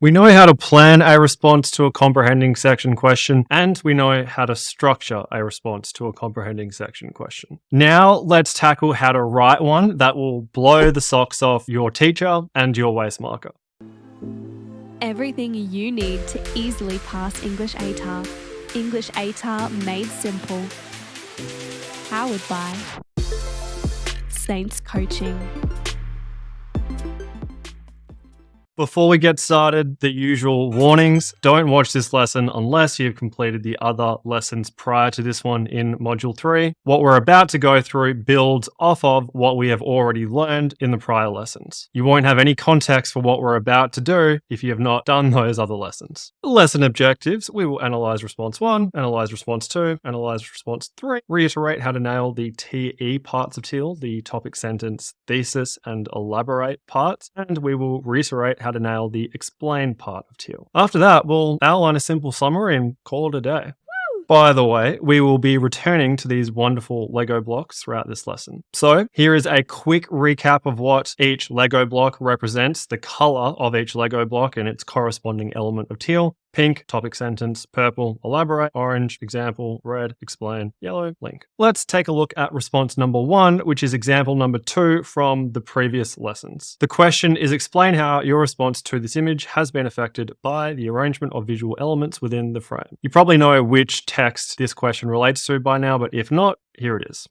We know how to plan a response to a comprehending section question, and we know how to structure a response to a comprehending section question. Now let's tackle how to write one that will blow the socks off your teacher and your WACE marker. Everything you need to easily pass English ATAR. English ATAR made simple. Powered by Saints Coaching. Before we get started, the usual warnings. Don't watch this lesson unless you've completed the other lessons prior to this one in Module 3. What we're about to go through builds off of what we have already learned in the prior lessons. You won't have any context for what we're about to do if you have not done those other lessons. Lesson objectives: we will analyze response 1, analyze response 2, analyze response 3, reiterate how to nail the TE parts of TEEL, the topic, sentence, thesis, and elaborate parts, and we will reiterate how to nail the explain part of TEEL. After that, we'll outline a simple summary and call it a day. By the way, we will be returning to these wonderful Lego blocks throughout this lesson. So here is a quick recap of what each Lego block represents, the color of each Lego block and its corresponding element of TEEL. Pink, topic sentence; purple, elaborate; orange, example; red, explain; yellow, link. Let's take a look at response number 1, which is example number 2 from the previous lessons. The question is: explain how your response to this image has been affected by the arrangement of visual elements within the frame. You probably know which text this question relates to by now, but if not, here it is.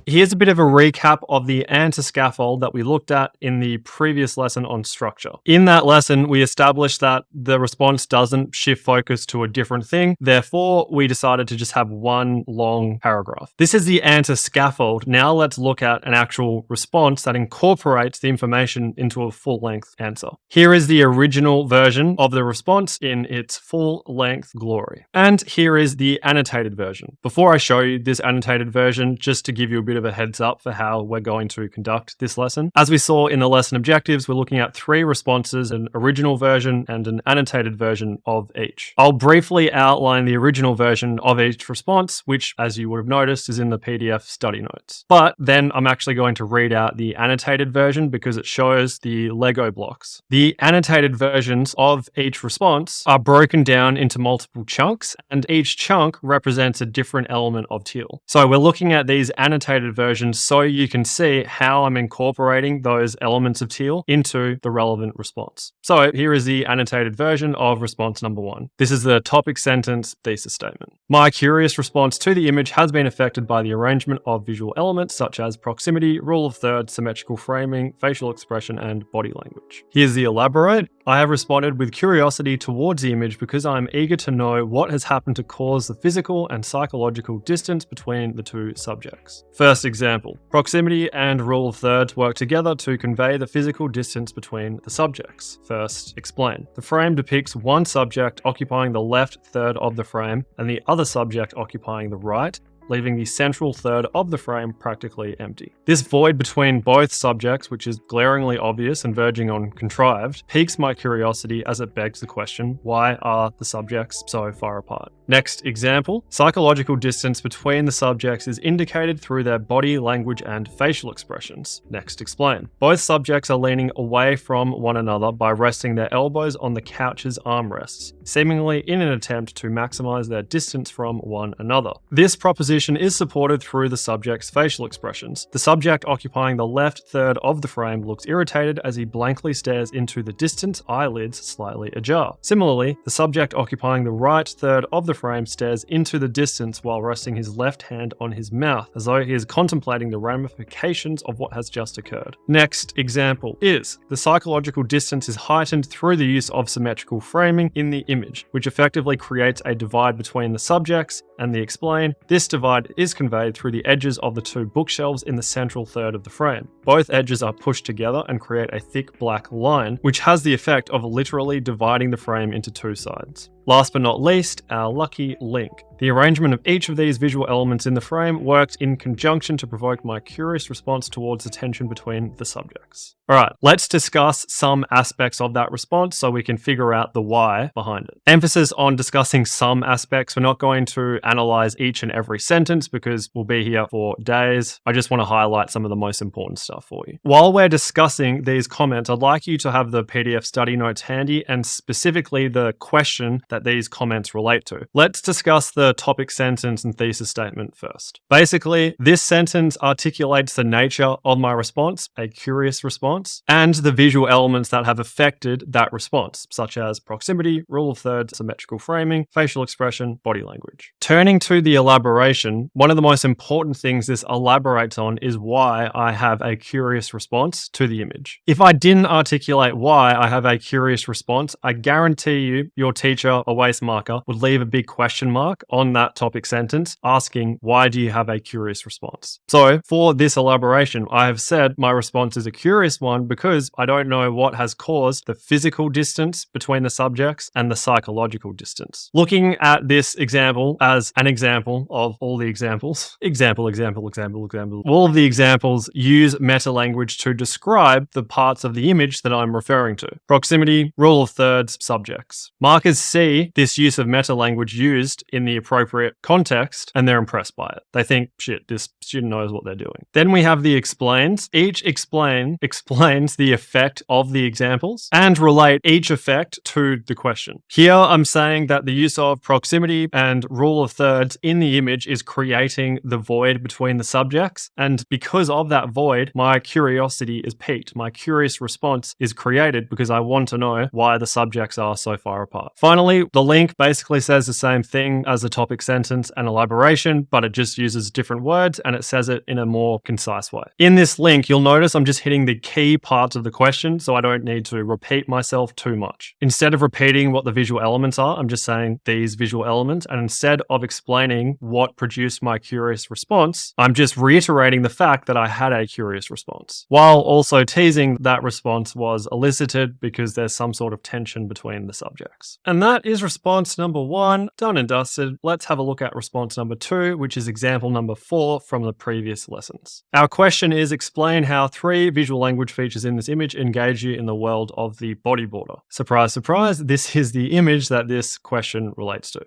Here's a bit of a recap of the answer scaffold that we looked at in the previous lesson on structure. In that lesson, we established that the response doesn't shift focus to a different thing. Therefore, we decided to just have one long paragraph. This is the answer scaffold. Now let's look at an actual response that incorporates the information into a full-length answer. Here is the original version of the response in its full-length glory. And here is the annotated version. Before I show you this annotated version, just to give you a bit of a heads up for how we're going to conduct this lesson. As we saw in the lesson objectives, we're looking at 3 responses: an original version and an annotated version of each. I'll briefly outline the original version of each response, which, as you would have noticed, is in the PDF study notes. But then I'm actually going to read out the annotated version because it shows the Lego blocks. The annotated versions of each response are broken down into multiple chunks, and each chunk represents a different element of TEEL. So we're looking at these annotated versions so you can see how I'm incorporating those elements of TEEL into the relevant response. So here is the annotated version of response number 1. This is the topic, sentence, thesis statement. My curious response to the image has been affected by the arrangement of visual elements such as proximity, rule of thirds, symmetrical framing, facial expression, and body language. Here's the elaborate. I have responded with curiosity towards the image because I am eager to know what has happened to cause the physical and psychological distance between the two subjects. First example: proximity and rule of thirds work together to convey the physical distance between the subjects. First, explain. The frame depicts one subject occupying the left third of the frame and the other subject occupying the right, leaving the central third of the frame practically empty. This void between both subjects, which is glaringly obvious and verging on contrived, piques my curiosity as it begs the question: why are the subjects so far apart? Next example: psychological distance between the subjects is indicated through their body language and facial expressions. Next, explain. Both subjects are leaning away from one another by resting their elbows on the couch's armrests, seemingly in an attempt to maximize their distance from one another. This proposition is supported through the subject's facial expressions. The subject occupying the left third of the frame looks irritated as he blankly stares into the distant, eyelids slightly ajar. Similarly, the subject occupying the right third of the frame stares into the distance while resting his left hand on his mouth, as though he is contemplating the ramifications of what has just occurred. Next example is: the psychological distance is heightened through the use of symmetrical framing in the image, which effectively creates a divide between the subjects and the explain. This divide is conveyed through the edges of the 2 bookshelves in the central third of the frame. Both edges are pushed together and create a thick black line, which has the effect of literally dividing the frame into 2 sides. Last but not least, our lucky link. The arrangement of each of these visual elements in the frame worked in conjunction to provoke my curious response towards the tension between the subjects. Alright, let's discuss some aspects of that response so we can figure out the why behind it. Emphasis on discussing some aspects. We're not going to analyze each and every sentence because we'll be here for days. I just want to highlight some of the most important stuff for you. While we're discussing these comments, I'd like you to have the PDF study notes handy and specifically the question that these comments relate to. Let's discuss the topic sentence and thesis statement first. Basically, this sentence articulates the nature of my response, a curious response, and the visual elements that have affected that response, such as proximity, rule of thirds, symmetrical framing, facial expression, body language. Turning to the elaboration, one of the most important things this elaborates on is why I have a curious response to the image. If I didn't articulate why I have a curious response, I guarantee you your teacher or WACE marker would leave a big question mark on that topic sentence asking, why do you have a curious response? So for this elaboration, I have said my response is a curious one because I don't know what has caused the physical distance between the subjects and the psychological distance. Looking at this example as an example of all the examples, example, all of the examples use meta language to describe the parts of the image that I'm referring to. Proximity, rule of thirds, subjects. Markers see this use of meta language used in the appropriate context and they're impressed by it. They think, shit, this student knows what they're doing. Then we have the explains. Each explains the effect of the examples and relate each effect to the question. Here I'm saying that the use of proximity and rule of thirds in the image is creating the void between the subjects, and because of that void, my curiosity is piqued. My curious response is created because I want to know why the subjects are so far apart. Finally, the link basically says the same thing as the topic sentence and elaboration, but it just uses different words and it says it in a more concise way. In this link, you'll notice I'm just hitting the key parts of the question, so I don't need to repeat myself too much. Instead of repeating what the visual elements are, I'm just saying these visual elements, and instead of explaining what produced my curious response, I'm just reiterating the fact that I had a curious response, while also teasing that response was elicited because there's some sort of tension between the subjects. And that is response number 1, done and dusted. Let's have a look at response number 2, which is example number 4 from the previous lessons. Our question is, explain how 3 visual language features in this image engage you in the world of the bodyboarder. Surprise, surprise, this is the image that this question relates to.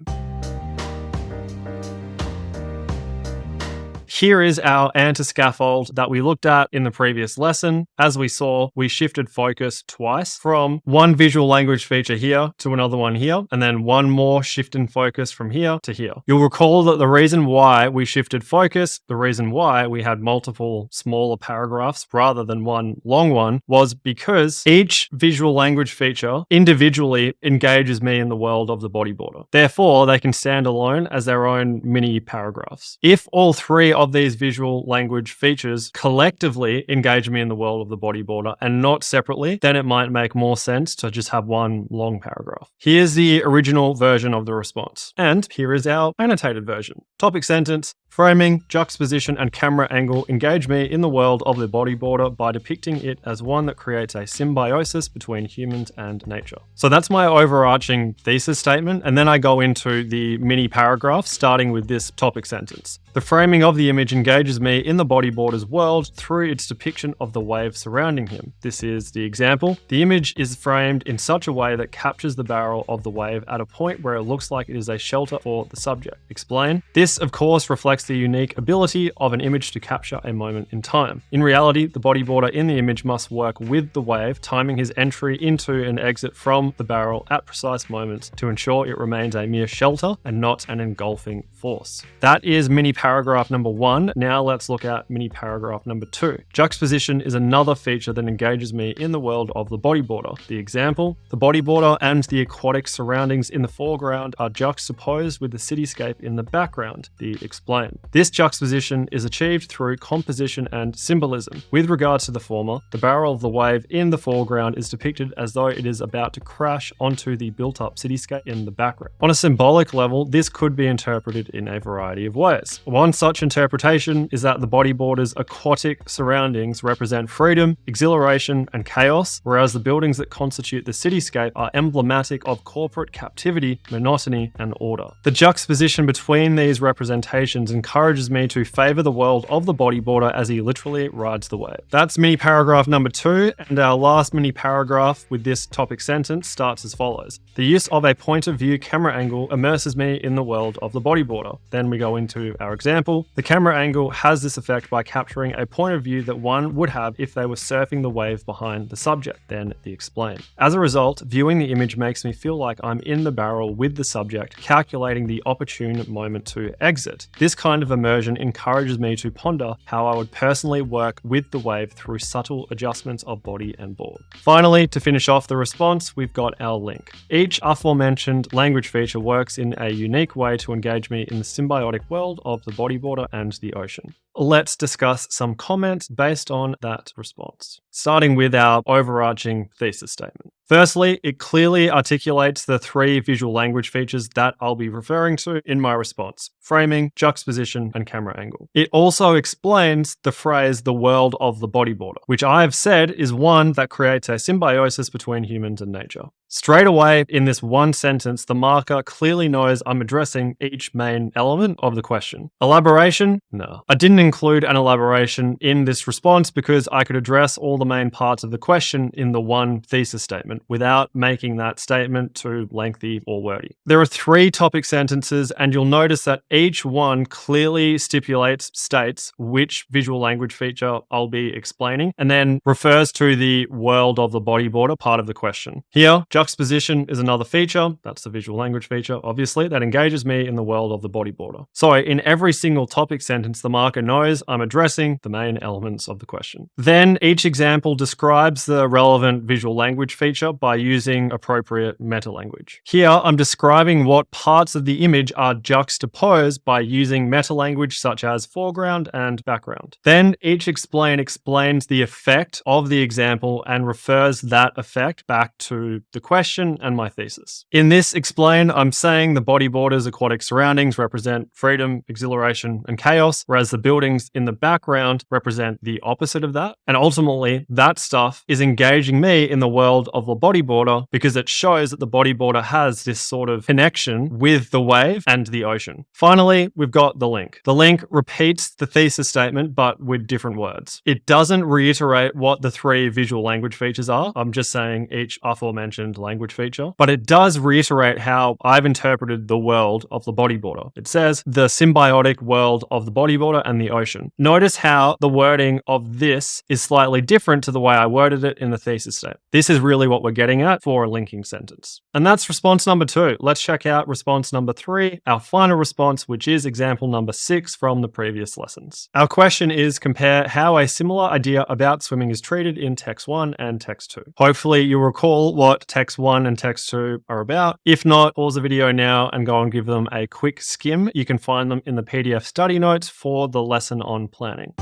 Here is our anti-scaffold that we looked at in the previous lesson. As we saw, we shifted focus twice from one visual language feature here to another one here, and then one more shift in focus from here to here. You'll recall that the reason why we shifted focus, the reason why we had multiple smaller paragraphs rather than one long one, was because each visual language feature individually engages me in the world of the bodyboarder. Therefore, they can stand alone as their own mini paragraphs. If all 3 of these visual language features collectively engage me in the world of the bodyboarder and not separately, then it might make more sense to just have one long paragraph. Here's the original version of the response, and here is our annotated version. Topic sentence: framing, juxtaposition, and camera angle engage me in the world of the bodyboarder by depicting it as one that creates a symbiosis between humans and nature. So that's my overarching thesis statement, and then I go into the mini paragraph starting with this topic sentence. The framing of the image engages me in the bodyboarder's world through its depiction of the wave surrounding him. This is the example. The image is framed in such a way that captures the barrel of the wave at a point where it looks like it is a shelter for the subject. Explain. This, of course, reflects the unique ability of an image to capture a moment in time. In reality, the bodyboarder in the image must work with the wave, timing his entry into and exit from the barrel at precise moments to ensure it remains a mere shelter and not an engulfing force. That is mini paragraph number 1. Now let's look at mini paragraph number 2. Juxtaposition is another feature that engages me in the world of the bodyboarder. The example: the bodyboarder and the aquatic surroundings in the foreground are juxtaposed with the cityscape in the background. The explain. This juxtaposition is achieved through composition and symbolism. With regards to the former, the barrel of the wave in the foreground is depicted as though it is about to crash onto the built-up cityscape in the background. On a symbolic level, this could be interpreted in a variety of ways. One such interpretation is that the bodyboarder's aquatic surroundings represent freedom, exhilaration, and chaos, whereas the buildings that constitute the cityscape are emblematic of corporate captivity, monotony, and order. The juxtaposition between these representations encourages me to favor the world of the bodyboarder as he literally rides the wave. That's mini paragraph number 2, and our last mini paragraph with this topic sentence starts as follows. The use of a point of view camera angle immerses me in the world of the bodyboarder. Then we go into our example. The camera angle has this effect by capturing a point of view that one would have if they were surfing the wave behind the subject. Then the explain. As a result, viewing the image makes me feel like I'm in the barrel with the subject, calculating the opportune moment to exit. This kind of immersion encourages me to ponder how I would personally work with the wave through subtle adjustments of body and board. Finally, to finish off the response, we've got our link. Each aforementioned language feature works in a unique way to engage me in the symbiotic world of the bodyboarder and the ocean. Let's discuss some comments based on that response, starting with our overarching thesis statement. Firstly, it clearly articulates the 3 visual language features that I'll be referring to in my response: framing, juxtaposition, and camera angle. It also explains the phrase "the world of the bodyboarder," which I have said is one that creates a symbiosis between humans and nature. Straight away, in this one sentence, the marker clearly knows I'm addressing each main element of the question. Elaboration? No. I didn't include an elaboration in this response because I could address all the main parts of the question in the one thesis statement without making that statement too lengthy or wordy. There are 3 topic sentences, and you'll notice that each one clearly states which visual language feature I'll be explaining, and then refers to the world of the bodyboarder part of the question. Here, juxtaposition is another feature, that's the visual language feature, obviously, that engages me in the world of the bodyboarder. So in every single topic sentence, the marker knows I'm addressing the main elements of the question. Then each example describes the relevant visual language feature by using appropriate meta-language. Here, I'm describing what parts of the image are juxtaposed by using meta-language such as foreground and background. Then each explain explains the effect of the example and refers that effect back to the question and my thesis. In this explain, I'm saying the bodyboarder's aquatic surroundings represent freedom, exhilaration, and chaos, whereas the buildings in the background represent the opposite of that. And ultimately, that stuff is engaging me in the world of the bodyboarder because it shows that the bodyboarder has this sort of connection with the wave and the ocean. Finally, we've got the link. The link repeats the thesis statement, but with different words. It doesn't reiterate what the 3 visual language features are. I'm just saying each aforementioned language feature, but it does reiterate how I've interpreted the world of the bodyboarder. It says the symbiotic world of the bodyboarder and the ocean. Notice how the wording of this is slightly different to the way I worded it in the thesis statement. This is really what we're getting at for a linking sentence. And that's response number 2. Let's check out response number 3, our final response, which is example number 6 from the previous lessons. Our question is compare how a similar idea about swimming is treated in text 1 and text 2. Hopefully you'll recall what text 1 and text 2 are about. If not, pause the video now and go and give them a quick skim. You can find them in the PDF study notes for the lesson on planning.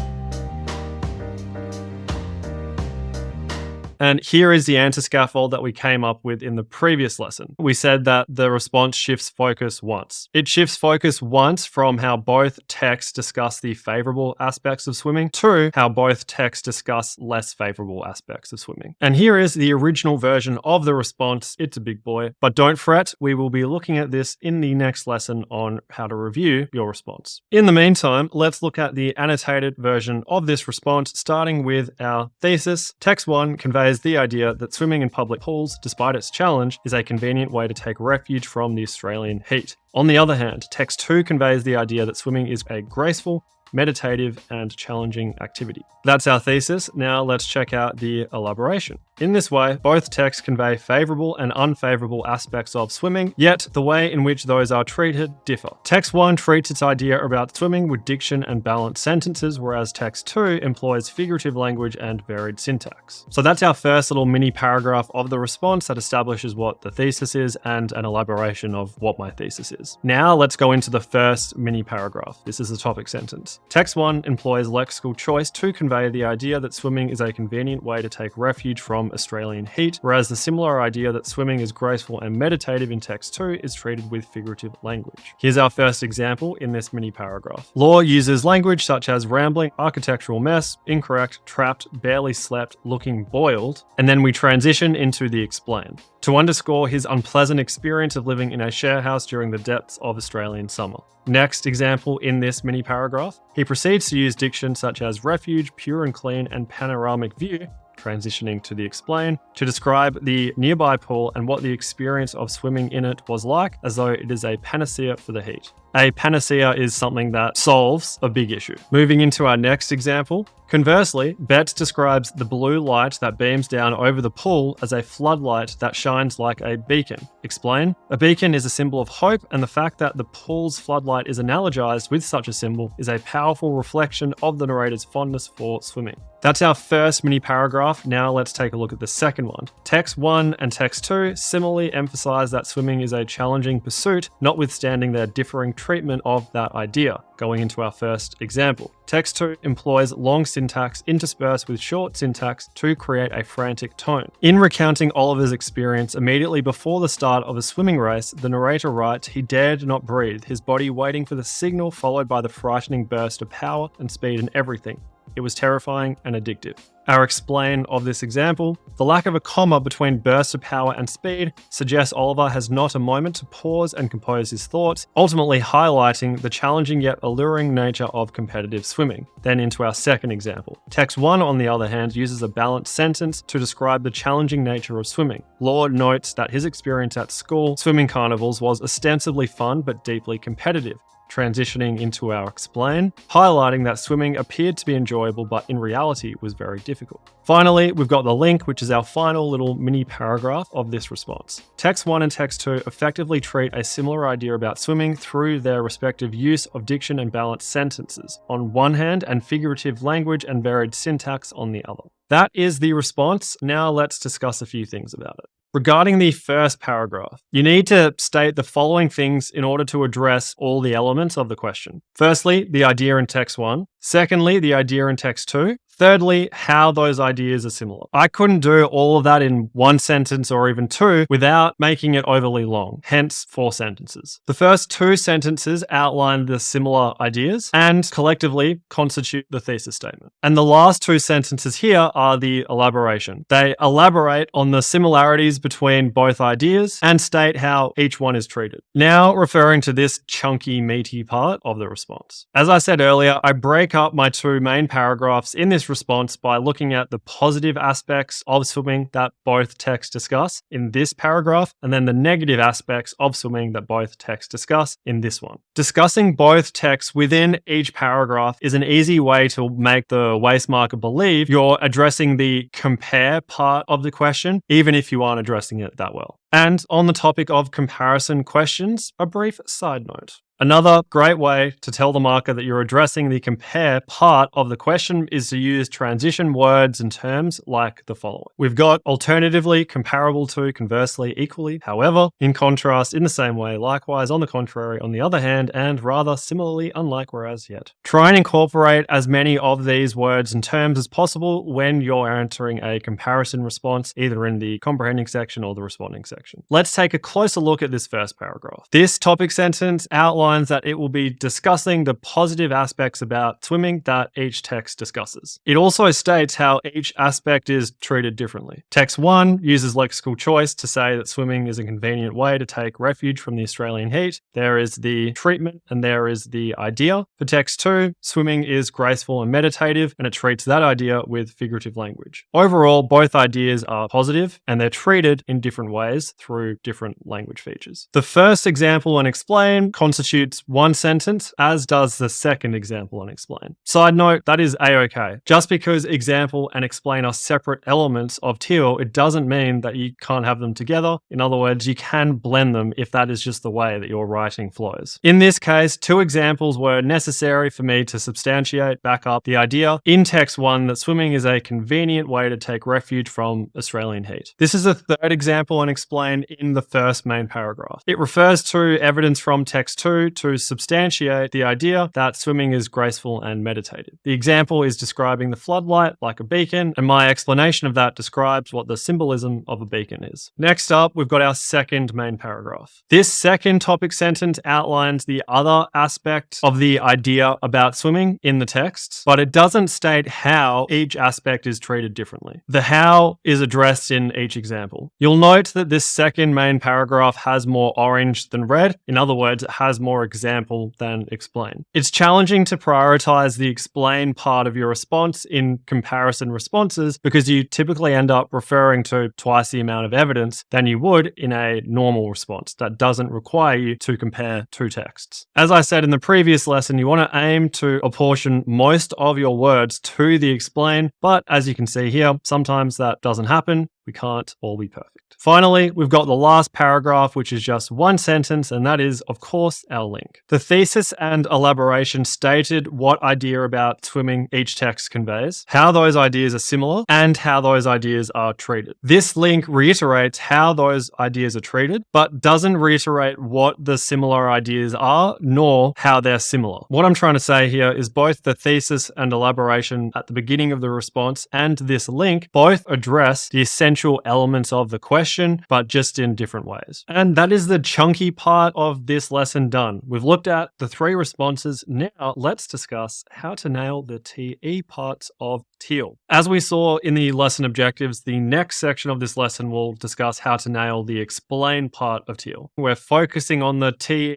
And here is the answer scaffold that we came up with in the previous lesson. We said that the response shifts focus once. It shifts focus once from how both texts discuss the favorable aspects of swimming to how both texts discuss less favorable aspects of swimming. And here is the original version of the response. It's a big boy, but don't fret. We will be looking at this in the next lesson on how to review your response. In the meantime, let's look at the annotated version of this response, starting with our thesis. Text 1 conveys the idea that swimming in public pools, despite its challenge, is a convenient way to take refuge from the Australian heat. On the other hand, text 2 conveys the idea that swimming is a graceful, meditative, and challenging activity. That's our thesis. Now let's check out the elaboration. In this way, both texts convey favorable and unfavorable aspects of swimming, yet the way in which those are treated differ. Text 1 treats its idea about swimming with diction and balanced sentences, whereas text 2 employs figurative language and varied syntax. So that's our first little mini paragraph of the response that establishes what the thesis is and an elaboration of what my thesis is. Now let's go into the first mini paragraph. This is the topic sentence. response. Text 1 employs lexical choice to convey the idea that swimming is a convenient way to take refuge from Australian heat, whereas the similar idea that swimming is graceful and meditative in text 2 is treated with figurative language. Here's our first example in this mini paragraph. Law uses language such as rambling, architectural mess, incorrect, trapped, barely slept, looking boiled, and then we transition into the explain, to underscore his unpleasant experience of living in a share house during the depths of Australian summer. Next example in this mini paragraph, he proceeds to use diction such as refuge, pure and clean, and panoramic view, transitioning to the explain, to describe the nearby pool and what the experience of swimming in it was like, as though it is a panacea for the heat. A panacea is something that solves a big issue. Moving into our next example, conversely, Betts describes the blue light that beams down over the pool as a floodlight that shines like a beacon. Explain. A beacon is a symbol of hope, and the fact that the pool's floodlight is analogized with such a symbol is a powerful reflection of the narrator's fondness for swimming. That's our first mini paragraph. Now let's take a look at the second one. Text 1 and text 2 similarly emphasize that swimming is a challenging pursuit, notwithstanding their differing treatment of that idea. Going into our first example. Text 2 employs long syntax interspersed with short syntax to create a frantic tone. In recounting Oliver's experience immediately before the start of a swimming race, the narrator writes, "He dared not breathe, his body waiting for the signal, followed by the frightening burst of power and speed and everything. It was terrifying and addictive." Our explain of this example, the lack of a comma between burst of power and speed suggests Oliver has not a moment to pause and compose his thoughts, ultimately highlighting the challenging yet alluring nature of competitive swimming. Then into our second example. Text 1, on the other hand, uses a balanced sentence to describe the challenging nature of swimming. Lord notes that his experience at school swimming carnivals was ostensibly fun but deeply competitive. Transitioning into our explain, highlighting that swimming appeared to be enjoyable but in reality was very difficult. Finally, we've got the link, which is our final little mini paragraph of this response. Text 1 and text 2 effectively treat a similar idea about swimming through their respective use of diction and balanced sentences on one hand and figurative language and varied syntax on the other. That is the response. Now let's discuss a few things about it. Regarding the first paragraph, you need to state the following things in order to address all the elements of the question. Firstly, the idea in text 1. Secondly, the idea in text 2. Thirdly, how those ideas are similar. I couldn't do all of that in one sentence or even two without making it overly long, hence 4 sentences. The first 2 sentences outline the similar ideas and collectively constitute the thesis statement. And the last 2 sentences here are the elaboration. They elaborate on the similarities between both ideas and state how each one is treated. Now referring to this chunky, meaty part of the response. As I said earlier, I break up my 2 main paragraphs in this response by looking at the positive aspects of swimming that both texts discuss in this paragraph, and then the negative aspects of swimming that both texts discuss in this one. Discussing both texts within each paragraph is an easy way to make the WACE marker believe you're addressing the compare part of the question, even if you aren't addressing it that well. And on the topic of comparison questions, a brief side note. Another great way to tell the marker that you're addressing the compare part of the question is to use transition words and terms like the following. We've got alternatively, comparable to, conversely, equally, however, in contrast, in the same way, likewise, on the contrary, on the other hand, and rather, similarly, unlike, whereas, yet. Try and incorporate as many of these words and terms as possible when you're answering a comparison response, either in the comprehending section or the responding section. Let's take a closer look at this first paragraph. This topic sentence outlines that it will be discussing the positive aspects about swimming that each text discusses. It also states how each aspect is treated differently. Text 1 uses lexical choice to say that swimming is a convenient way to take refuge from the Australian heat. There is the treatment and there is the idea. For text 2, swimming is graceful and meditative, and it treats that idea with figurative language. Overall, both ideas are positive and they're treated in different ways through different language features. The first example and explain constitutes one sentence, as does the second example and explain. Side note, that is a-okay. Just because example and explain are separate elements of TEEL, it doesn't mean that you can't have them together. In other words, you can blend them if that is just the way that your writing flows. In this case, 2 examples were necessary for me to substantiate, back up the idea in text 1 that swimming is a convenient way to take refuge from Australian heat. This is a third example and explain in the first main paragraph. It refers to evidence from text 2 to substantiate the idea that swimming is graceful and meditative. The example is describing the floodlight like a beacon, and my explanation of that describes what the symbolism of a beacon is. Next up, we've got our second main paragraph. This second topic sentence outlines the other aspect of the idea about swimming in the text, but it doesn't state how each aspect is treated differently. The how is addressed in each example. You'll note that this second main paragraph has more orange than red. In other words, it has more example than explain. It's challenging to prioritize the explain part of your response in comparison responses because you typically end up referring to twice the amount of evidence than you would in a normal response that doesn't require you to compare two texts. As I said in the previous lesson, you want to aim to apportion most of your words to the explain, but as you can see here, sometimes that doesn't happen. We can't all be perfect. Finally, we've got the last paragraph, which is just one sentence, and that is, of course, our link. The thesis and elaboration stated what idea about swimming each text conveys, how those ideas are similar, and how those ideas are treated. This link reiterates how those ideas are treated, but doesn't reiterate what the similar ideas are, nor how they're similar. What I'm trying to say here is both the thesis and elaboration at the beginning of the response and this link both address the essential elements of the question, but just in different ways. And that is the chunky part of this lesson done. We've looked at the three responses. Now let's discuss how to nail the TE parts of TEEL. As we saw in the lesson objectives, the next section of this lesson will discuss how to nail the explain part of TEEL. We're focusing on the TE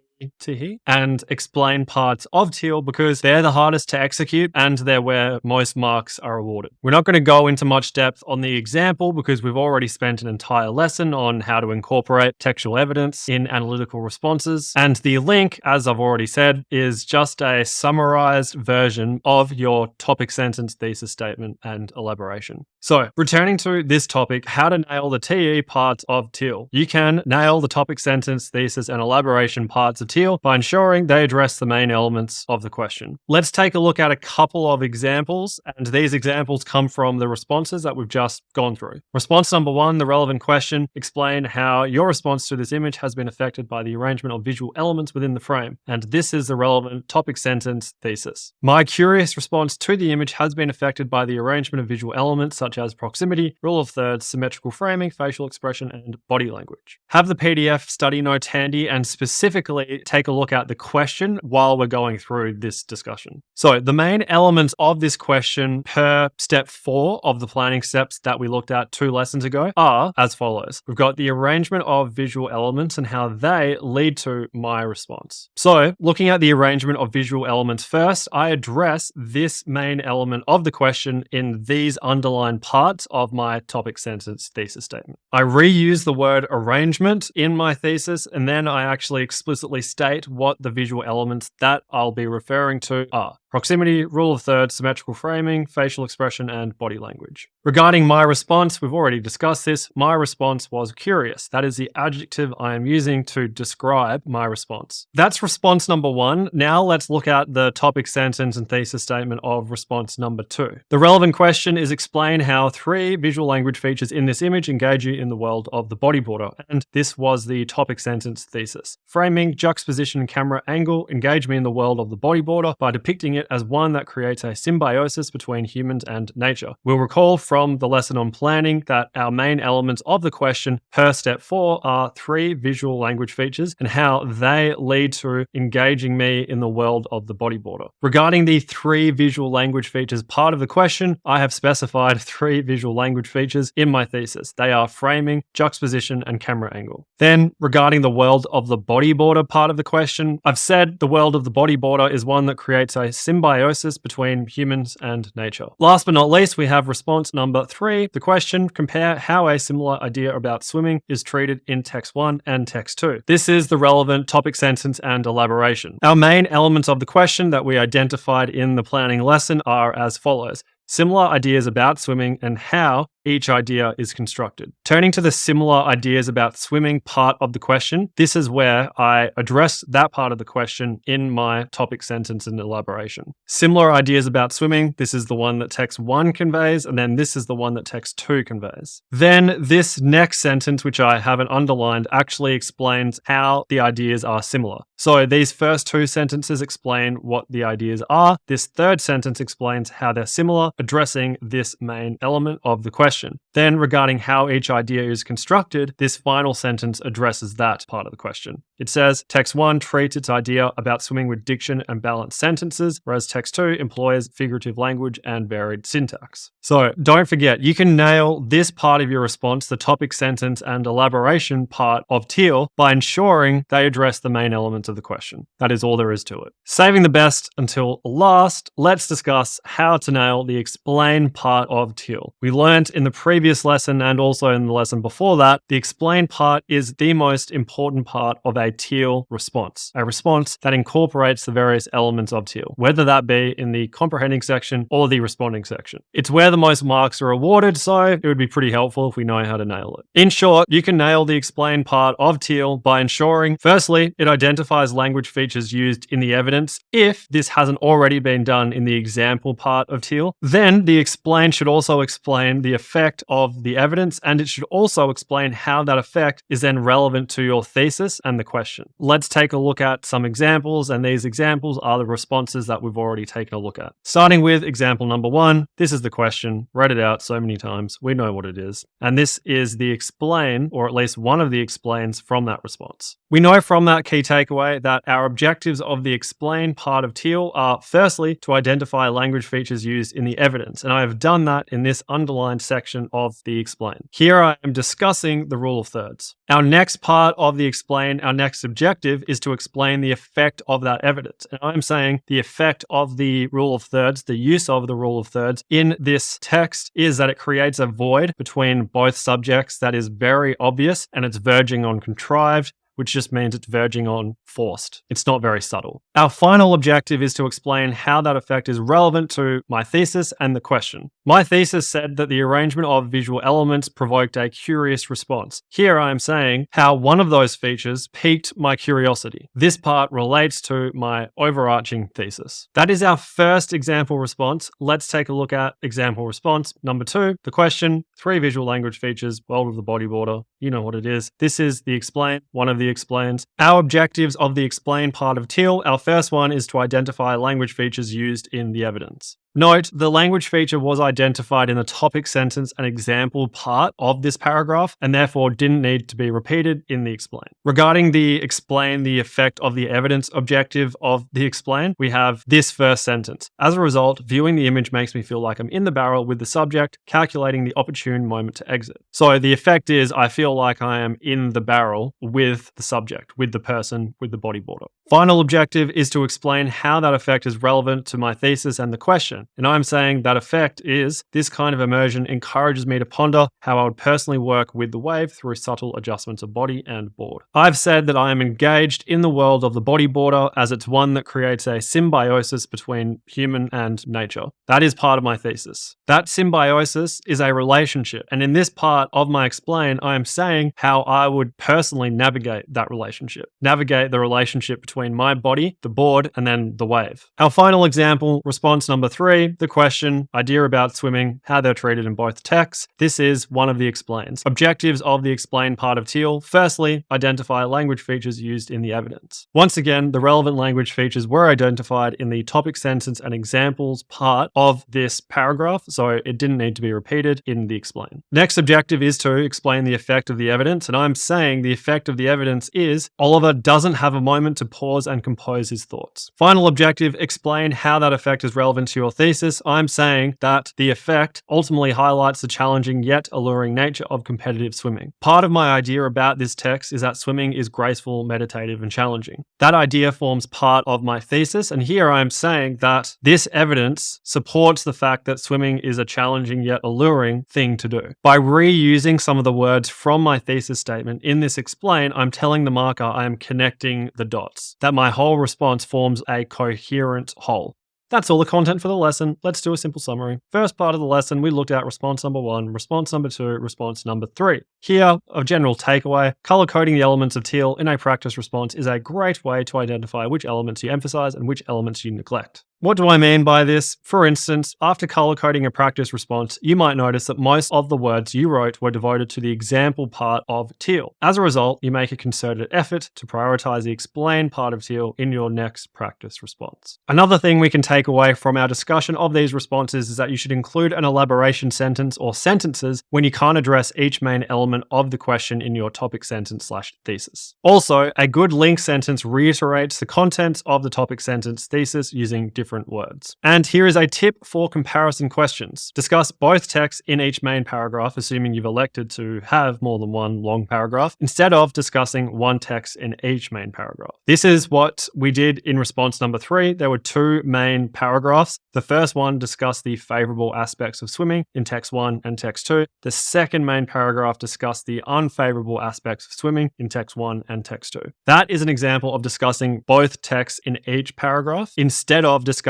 and explain parts of TEEL because they're the hardest to execute and they're where most marks are awarded. We're not going to go into much depth on the example because we've already spent an entire lesson on how to incorporate textual evidence in analytical responses. And the link, as I've already said, is just a summarized version of your topic sentence, thesis statement, and elaboration. So returning to this topic, how to nail the TE parts of TEEL. You can nail the topic sentence, thesis, and elaboration parts of TEEL by ensuring they address the main elements of the question. Let's take a look at a couple of examples, and these examples come from the responses that we've just gone through. Response number 1, the relevant question, explain how your response to this image has been affected by the arrangement of visual elements within the frame. And this is the relevant topic sentence, thesis. My curious response to the image has been affected by the arrangement of visual elements such as proximity, rule of thirds, symmetrical framing, facial expression, and body language. Have the PDF study notes handy and specifically take a look at the question while we're going through this discussion. So the main elements of this question per step 4 of the planning steps that we looked at 2 lessons ago are as follows. We've got the arrangement of visual elements and how they lead to my response. So looking at the arrangement of visual elements first, I address this main element of the question in these underlined parts of my topic sentence thesis statement. I reuse the word arrangement in my thesis, and then I actually explicitly state what the visual elements that I'll be referring to are. Proximity, rule of thirds, symmetrical framing, facial expression, and body language. Regarding my response, we've already discussed this. My response was curious. That is the adjective I am using to describe my response. That's response number 1. Now let's look at the topic sentence and thesis statement of response number 2. The relevant question is explain how 3 visual language features in this image engage you in the world of the bodyboarder. And this was the topic sentence thesis. Framing, juxtaposition, and camera angle engage me in the world of the bodyboarder by depicting it as one that creates a symbiosis between humans and nature. We'll recall from the lesson on planning that our main elements of the question per step 4 are 3 visual language features and how they lead to engaging me in the world of the bodyboarder. Regarding the 3 visual language features part of the question, I have specified 3 visual language features in my thesis. They are framing, juxtaposition, and camera angle. Then regarding the world of the bodyboarder part of the question, I've said the world of the bodyboarder is one that creates a symbiosis between humans and nature. Last but not least, we have response number 3. The question, compare how a similar idea about swimming is treated in text 1 and text 2. This is the relevant topic sentence and elaboration. Our main elements of the question that we identified in the planning lesson are as follows. Similar ideas about swimming and how each idea is constructed. Turning to the similar ideas about swimming part of the question, this is where I address that part of the question in my topic sentence and elaboration. Similar ideas about swimming, this is the one that text 1 conveys, and then this is the one that text 2 conveys. Then this next sentence, which I haven't underlined, actually explains how the ideas are similar. So these first 2 sentences explain what the ideas are. This third sentence explains how they're similar, addressing this main element of the question. Then, regarding how each idea is constructed, this final sentence addresses that part of the question. It says, text 1 treats its idea about swimming with diction and balanced sentences, whereas text 2 employs figurative language and varied syntax. So, don't forget, you can nail this part of your response, the topic sentence and elaboration part of TEEL, by ensuring they address the main elements of the question. That is all there is to it. Saving the best until last, let's discuss how to nail the explain part of TEEL. We learned in the previous lesson and also in the lesson before that, the explain part is the most important part of a TEEL response, a response that incorporates the various elements of TEEL, whether that be in the comprehending section or the responding section. It's where the most marks are awarded, so it would be pretty helpful if we know how to nail it. In short, you can nail the explain part of TEEL by ensuring, firstly, it identifies language features used in the evidence if this hasn't already been done in the example part of TEEL. Then the explain should also explain the effect of the evidence, and it should also explain how that effect is then relevant to your thesis and the question. Let's take a look at some examples, and these examples are the responses that we've already taken a look at. Starting with example number 1, this is the question, read it out so many times, we know what it is. And this is the explain, or at least one of the explains from that response. We know from that key takeaway that our objectives of the explain part of TEEL are firstly to identify language features used in the evidence, and I have done that in this underlined section of the explain. Here I am discussing the rule of thirds. Our next part of the explain, our next objective is to explain the effect of that evidence. And I'm saying the effect of the rule of thirds, the use of the rule of thirds in this text is that it creates a void between both subjects that is very obvious and it's verging on contrived, which just means it's verging on forced. It's not very subtle. Our final objective is to explain how that effect is relevant to my thesis and the question. My thesis said that the arrangement of visual elements provoked a curious response. Here I am saying how one of those features piqued my curiosity. This part relates to my overarching thesis. That is our first example response. Let's take a look at example response number 2, the question, 3 visual language features, world of the bodyboarder. You know what it is. This is the explain, one of the explains. Our objectives of the explain part of TEEL, our first one is to identify language features used in the evidence. Note, the language feature was identified in the topic sentence and example part of this paragraph, and therefore didn't need to be repeated in the explain. Regarding the explain the effect of the evidence objective of the explain, we have this first sentence. As a result, viewing the image makes me feel like I'm in the barrel with the subject, calculating the opportune moment to exit. So the effect is I feel like I am in the barrel with the subject, with the person, with the bodyboarder. Final objective is to explain how that effect is relevant to my thesis and the question. And I'm saying that effect is this kind of immersion encourages me to ponder how I would personally work with the wave through subtle adjustments of body and board. I've said that I am engaged in the world of the bodyboarder as it's one that creates a symbiosis between human and nature. That is part of my thesis. That symbiosis is a relationship. And in this part of my explain, I am saying how I would personally navigate that relationship. Navigate the relationship between my body, the board, and then the wave. Our final example, response number 3, the question, idea about swimming, how they're treated in both texts. This is one of the explains. Objectives of the explain part of TEEL. Firstly, identify language features used in the evidence. Once again, the relevant language features were identified in the topic sentence and examples part of this paragraph, so it didn't need to be repeated in the explain. Next objective is to explain the effect of the evidence, and I'm saying the effect of the evidence is Oliver doesn't have a moment to pause and compose his thoughts. Final objective, explain how that effect is relevant to your thesis. I'm saying that the effect ultimately highlights the challenging yet alluring nature of competitive swimming. Part of my idea about this text is that swimming is graceful, meditative, and challenging. That idea forms part of my thesis, and here I'm saying that this evidence supports the fact that swimming is a challenging yet alluring thing to do. By reusing some of the words from my thesis statement in this explain, I'm telling the marker I am connecting the dots, that my whole response forms a coherent whole. That's all the content for the lesson. Let's do a simple summary. First part of the lesson, we looked at response number 1, response number 2, response number 3. Here, a general takeaway, color coding the elements of TEEL in a practice response is a great way to identify which elements you emphasize and which elements you neglect. What do I mean by this? For instance, after color coding a practice response, you might notice that most of the words you wrote were devoted to the example part of TEEL. As a result, you make a concerted effort to prioritize the explain part of TEEL in your next practice response. Another thing we can take away from our discussion of these responses is that you should include an elaboration sentence or sentences when you can't address each main element of the question in your topic sentence/thesis. Also, a good link sentence reiterates the contents of the topic sentence thesis using different words. And here is a tip for comparison questions. Discuss both texts in each main paragraph, assuming you've elected to have more than one long paragraph, instead of discussing one text in each main paragraph. This is what we did in response number 3. There were 2 main paragraphs. The first one discussed the favorable aspects of swimming in text 1 and text 2. The second main paragraph discussed the unfavorable aspects of swimming in text 1 and text 2. That is an example of discussing both texts in each paragraph instead of discussing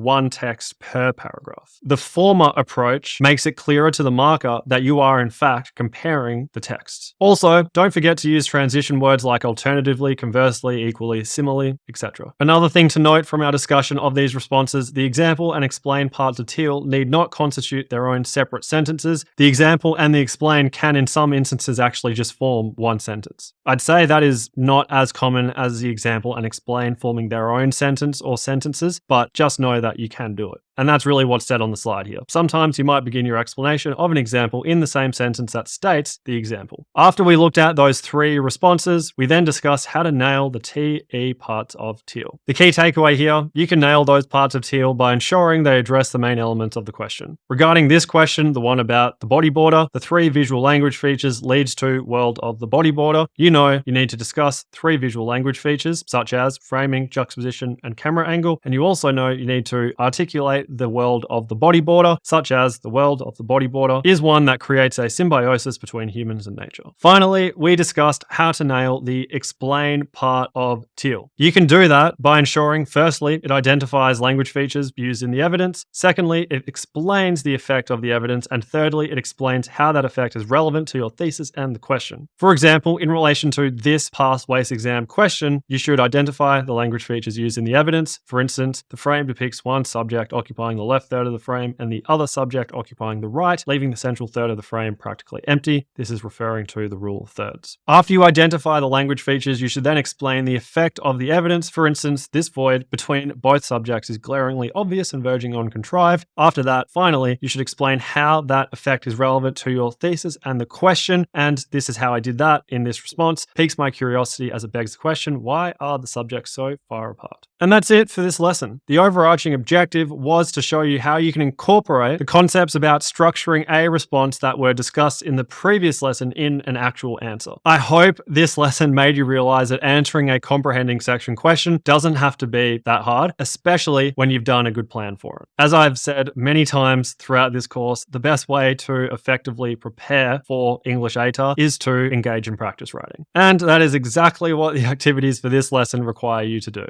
one text per paragraph. The former approach makes it clearer to the marker that you are in fact comparing the texts. Also, don't forget to use transition words like alternatively, conversely, equally, similarly, etc. Another thing to note from our discussion of these responses, the example and explain parts of TEEL need not constitute their own separate sentences. The example and the explain can in some instances actually just form one sentence. I'd say that is not as common as the example and explain forming their own sentence or sentences, but just know that you can do it. And that's really what's said on the slide here. Sometimes you might begin your explanation of an example in the same sentence that states the example. After we looked at those 3 responses, we then discussed how to nail the TE parts of TEEL. The key takeaway here, you can nail those parts of TEEL by ensuring they address the main elements of the question. Regarding this question, the one about the body border, the 3 visual language features leads to world of the body border. You know you need to discuss 3 visual language features such as framing, juxtaposition, and camera angle. And you also know you need to articulate the world of the body border, such as the world of the body border is one that creates a symbiosis between humans and nature. Finally, we discussed how to nail the explain part of TEEL. You can do that by ensuring, firstly, it identifies language features used in the evidence. Secondly, it explains the effect of the evidence. And thirdly, it explains how that effect is relevant to your thesis and the question. For example, in relation to this past WACE exam question, you should identify the language features used in the evidence. For instance, the frame depicts one subject occupying the left third of the frame and the other subject occupying the right, leaving the central third of the frame practically empty. This is referring to the rule of thirds. After you identify the language features, you should then explain the effect of the evidence. For instance, this void between both subjects is glaringly obvious and verging on contrived. After that, finally, you should explain how that effect is relevant to your thesis and the question. And this is how I did that in this response. Piques my curiosity as it begs the question, why are the subjects so far apart? And that's it for this lesson. The overarching objective was to show you how you can incorporate the concepts about structuring a response that were discussed in the previous lesson in an actual answer. I hope this lesson made you realize that answering a comprehending section question doesn't have to be that hard, especially when you've done a good plan for it. As I've said many times throughout this course, the best way to effectively prepare for English ATAR is to engage in practice writing. And that is exactly what the activities for this lesson require you to do.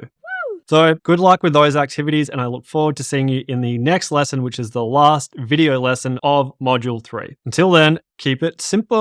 So good luck with those activities, and I look forward to seeing you in the next lesson, which is the last video lesson of Module 3. Until then, keep it simple.